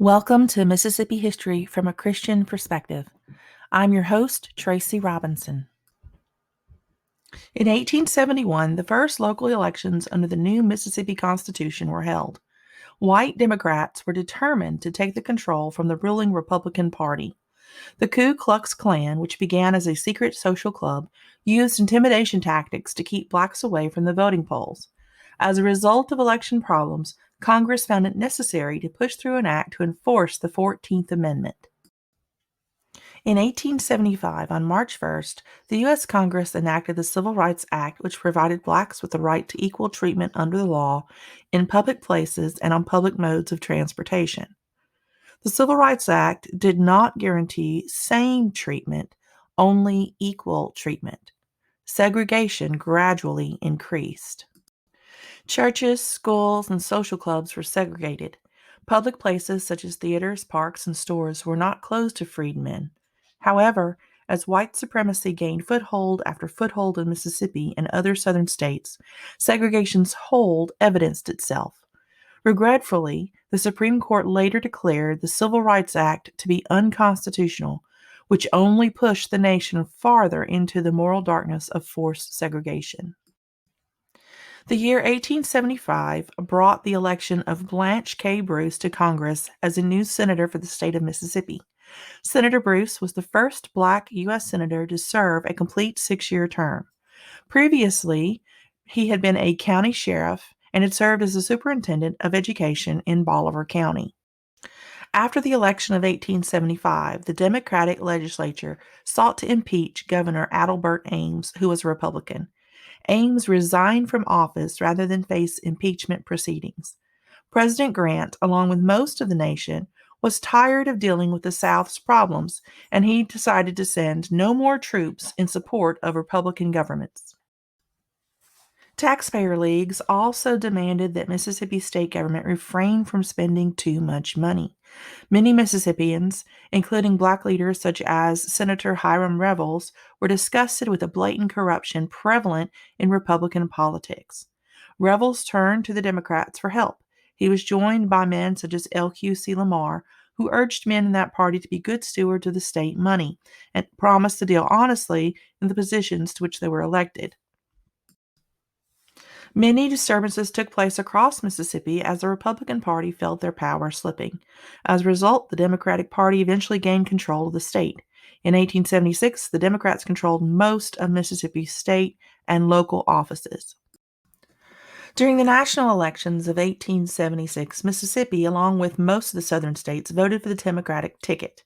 Welcome to Mississippi History from a Christian Perspective. I'm your host, Tracy Robinson. In 1871, the first local elections under the new Mississippi Constitution were held. White Democrats were determined to take the control from the ruling Republican Party. The Ku Klux Klan, which began as a secret social club, used intimidation tactics to keep blacks away from the voting polls. As a result of election problems, Congress found it necessary to push through an act to enforce the 14th Amendment. In 1875, on March 1st, the U.S. Congress enacted the Civil Rights Act, which provided blacks with the right to equal treatment under the law in public places and on public modes of transportation. The Civil Rights Act did not guarantee same treatment, only equal treatment. Segregation gradually increased. Churches, schools, and social clubs were segregated. Public places such as theaters, parks, and stores were not closed to freedmen. However, as white supremacy gained foothold after foothold in Mississippi and other southern states, segregation's hold evidenced itself. Regretfully, the Supreme Court later declared the Civil Rights Act to be unconstitutional, which only pushed the nation farther into the moral darkness of forced segregation. The year 1875 brought the election of Blanche K. Bruce to Congress as a new senator for the state of Mississippi. Senator Bruce was the first black U.S. senator to serve a complete 6-year term. Previously, he had been a county sheriff and had served as the superintendent of education in Bolivar County. After the election of 1875, the Democratic legislature sought to impeach Governor Adelbert Ames, who was a Republican. Ames resigned from office rather than face impeachment proceedings. President Grant, along with most of the nation, was tired of dealing with the South's problems, and he decided to send no more troops in support of Republican governments. Taxpayer leagues also demanded that Mississippi state government refrain from spending too much money. Many Mississippians, including black leaders such as Senator Hiram Revels, were disgusted with the blatant corruption prevalent in Republican politics. Revels turned to the Democrats for help. He was joined by men such as L.Q.C. Lamar, who urged men in that party to be good stewards of the state money and promised to deal honestly in the positions to which they were elected. Many disturbances took place across Mississippi as the Republican Party felt their power slipping. As a result, the Democratic Party eventually gained control of the state. In 1876, the Democrats controlled most of Mississippi's state and local offices. During the national elections of 1876, Mississippi, along with most of the southern states, voted for the Democratic ticket.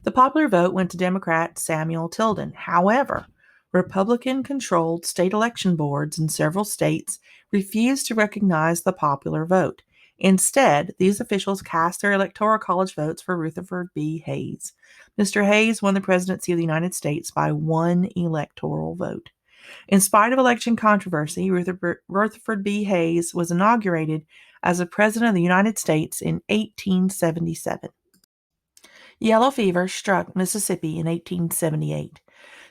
The popular vote went to Democrat Samuel Tilden. However, Republican-controlled state election boards in several states refused to recognize the popular vote. Instead, these officials cast their electoral college votes for Rutherford B. Hayes. Mr. Hayes won the presidency of the United States by 1 electoral vote. In spite of election controversy, Rutherford B. Hayes was inaugurated as the President of the United States in 1877. Yellow fever struck Mississippi in 1878.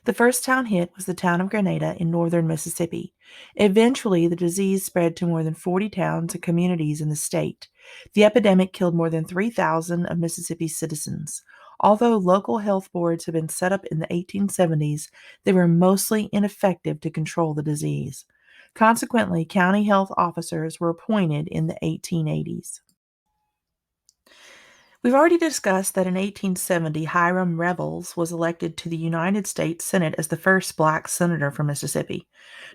The first town hit was the town of Grenada in northern Mississippi. Eventually, the disease spread to more than 40 towns and communities in the state. The epidemic killed more than 3,000 of Mississippi's citizens. Although local health boards had been set up in the 1870s, they were mostly ineffective to control the disease. Consequently, county health officers were appointed in the 1880s. We've already discussed that in 1870, Hiram Revels was elected to the United States Senate as the first black senator from Mississippi.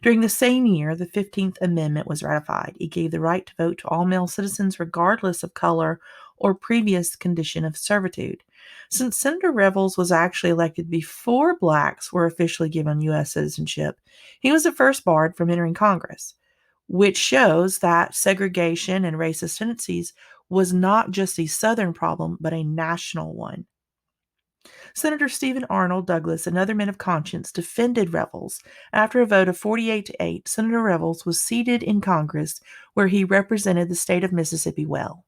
During the same year, the 15th Amendment was ratified. It gave the right to vote to all male citizens regardless of color or previous condition of servitude. Since Senator Revels was actually elected before blacks were officially given U.S. citizenship, he was the first barred from entering Congress, which shows that segregation and racist tendencies was not just a Southern problem, but a national one. Senator Stephen Arnold Douglas and other men of conscience defended Revels. After a vote of 48 to 8, Senator Revels was seated in Congress, where he represented the state of Mississippi well.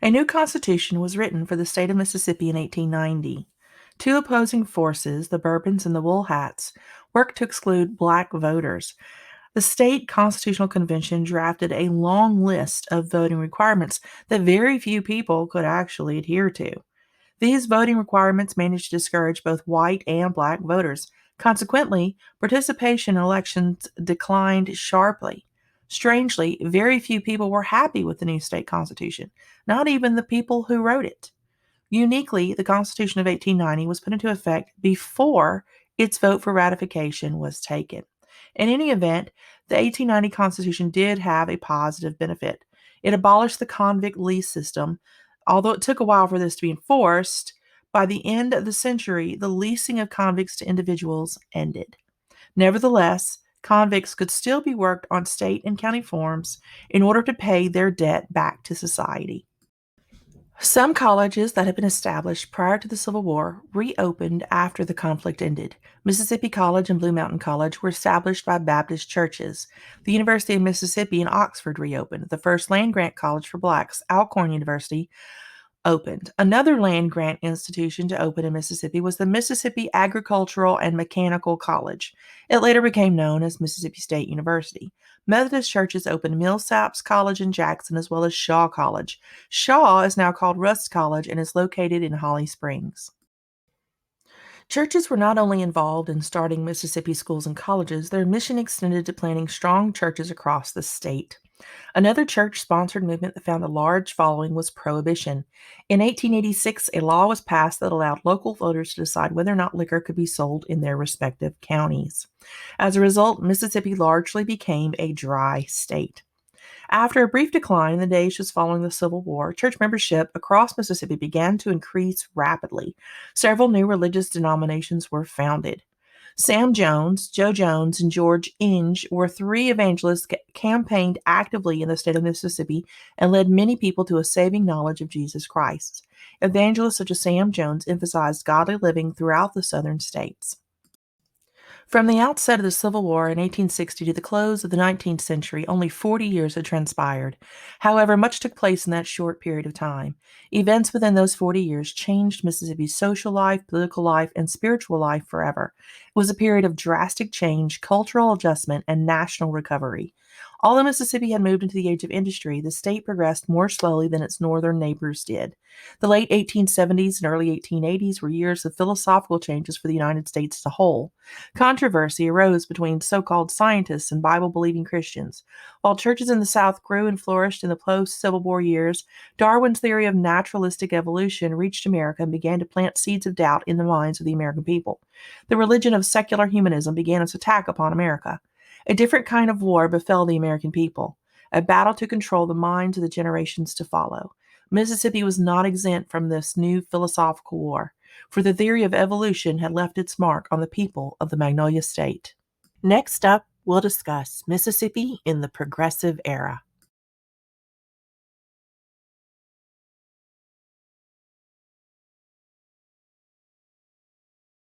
A new constitution was written for the state of Mississippi in 1890. Two opposing forces, the Bourbons and the Wool Hats, worked to exclude black voters. The state constitutional convention drafted a long list of voting requirements that very few people could actually adhere to. These voting requirements managed to discourage both white and black voters. Consequently, participation in elections declined sharply. Strangely, very few people were happy with the new state constitution, not even the people who wrote it. Uniquely, the Constitution of 1890 was put into effect before its vote for ratification was taken. In any event, the 1890 Constitution did have a positive benefit. It abolished the convict lease system. Although it took a while for this to be enforced, by the end of the century, the leasing of convicts to individuals ended. Nevertheless, convicts could still be worked on state and county farms in order to pay their debt back to society. Some colleges that had been established prior to the Civil War reopened after the conflict ended. Mississippi College and Blue Mountain College were established by Baptist churches. The University of Mississippi in Oxford reopened. The first land grant college for blacks, Alcorn University, opened. Another land grant institution to open in Mississippi was the Mississippi Agricultural and Mechanical College. It later became known as Mississippi State University. Methodist churches opened Millsaps College in Jackson as well as Shaw College. Shaw is now called Rust College and is located in Holly Springs. Churches were not only involved in starting Mississippi schools and colleges, their mission extended to planting strong churches across the state. Another church-sponsored movement that found a large following was Prohibition. In 1886, a law was passed that allowed local voters to decide whether or not liquor could be sold in their respective counties. As a result, Mississippi largely became a dry state. After a brief decline in the days just following the Civil War, church membership across Mississippi began to increase rapidly. Several new religious denominations were founded. Sam Jones, Joe Jones, and George Inge were three evangelists campaigned actively in the state of Mississippi and led many people to a saving knowledge of Jesus Christ. Evangelists such as Sam Jones emphasized godly living throughout the southern states. From the outset of the Civil War in 1860 to the close of the 19th century, only 40 years had transpired. However, much took place in that short period of time. Events within those 40 years changed Mississippi's social life, political life, and spiritual life forever. It was a period of drastic change, cultural adjustment, and national recovery. Although Mississippi had moved into the age of industry, the state progressed more slowly than its northern neighbors did. The late 1870s and early 1880s were years of philosophical changes for the United States as a whole. Controversy arose between so-called scientists and Bible-believing Christians. While churches in the South grew and flourished in the post-Civil War years, Darwin's theory of naturalistic evolution reached America and began to plant seeds of doubt in the minds of the American people. The religion of secular humanism began its attack upon America. A different kind of war befell the American people, a battle to control the minds of the generations to follow. Mississippi was not exempt from this new philosophical war, for the theory of evolution had left its mark on the people of the Magnolia State. Next up, we'll discuss Mississippi in the Progressive Era.